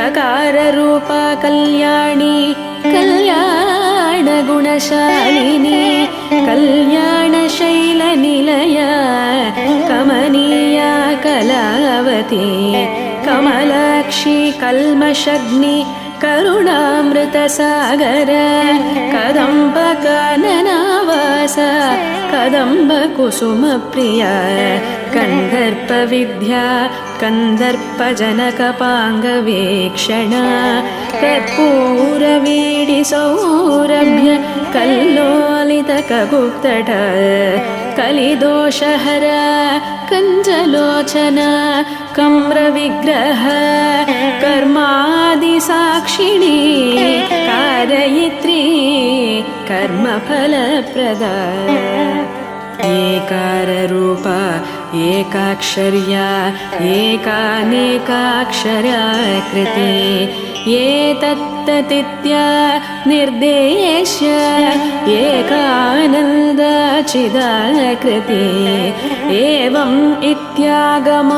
लकाररूपा कल्याणी कल्याणगुणशालिनी कल्याणशैलनिलया कमनीया कलावती कमलाक्षी कल्मषग्नि करुणामृतसागर कदम्बकाननवास कदम्बकुसुमप्रिया कन्दर्पविद्या कन्दर्पजनकपाङ्गवेक्षणा कर्पूरवीडिसौरभ्य कल्लोलितकगुप्तट कलिदोषहर कञ्जलोचना कम्रविग्रह कर्मादिसाक्षिणी कारयित्री कर्मफलप्रदा एकाररूपा एकाक्षर्या एकानेकाक्षराकृति एतत्ततित्या निर्देश्य एकानन्दचिदाकृति एवम् इत्यागमाभोद्य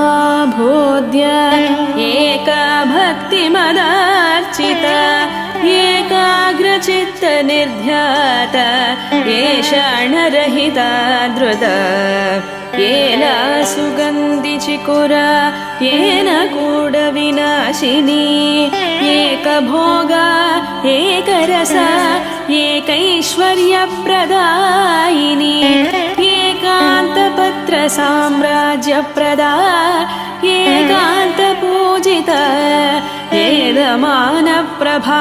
एका भक्तिमदार्चिता एकाग्रचित्तनिर्ध्याता एषाणरहिता धृता येला सुगन्धिचिकुरा येन कूडविनाशिनी एकभोगा एकरसा एकैश्वर्यप्रदायिनी एकान्तपत्रसाम्राज्यप्रदा एकान्तपूजिता एदमानप्रभा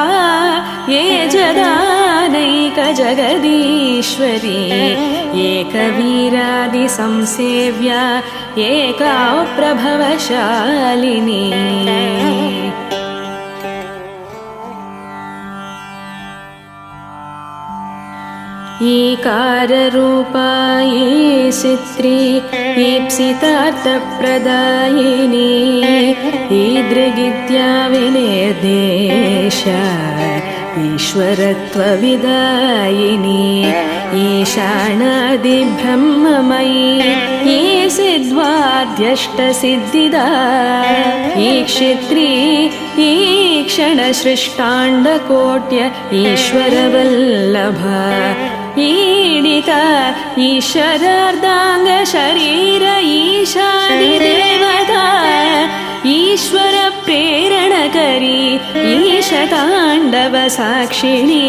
ये जदानैकजगदीश्वरी एकवीरादिसंसेव्या एका प्रभवशालिनी ईकाररूपा ईशित्री ईप्सितार्थप्रदायिनी ईदृगिद्या विनिर्देशा ईश्वरत्वविदायिनी ईशानादिब्रह्ममयी ईसिद्ध्वाद्यष्टसिद्धिदा ईक्षित्री ईक्षणसृष्टाण्डकोट्य ईश्वरवल्लभा ईडिता ईश्वरार्धाङ्गशरीर ईशादिदेवता ईश्वर प्रेरणकरी ईशताण्डवसाक्षिणी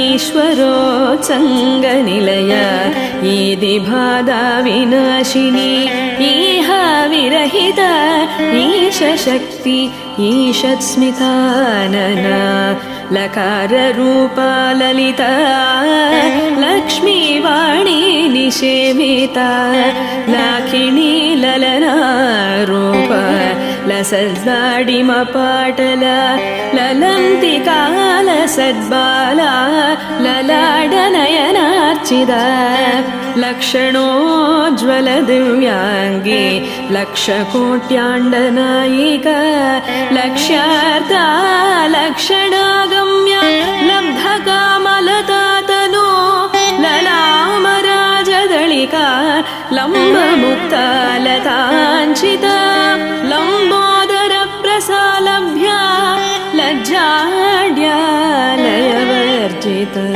ईश्वरोत्सङ्गनिलया ईदिबाधा विनाशिनी ईहा विरहिता ईशशक्ति ईषत्स्मितानना लकाररूपा ललिता लक्ष्मीवाणी निषेविता लाखिणी ललनारूपा लसल्लाडिमपाटला ललन्तिकालसद्बाला ललाडनयनार्चिता लक्षणोज्ज्वलदिव्याङ्गी लक्षकोट्याण्डनायिका लक्ष्यार्था लक्षणागम्या लब्धकामलतातनो ललामराजदलिका लम्बमुक्ता लताञ्चिता लम्बोदरप्रसालभ्या लज्जाड्या लयवर्जिता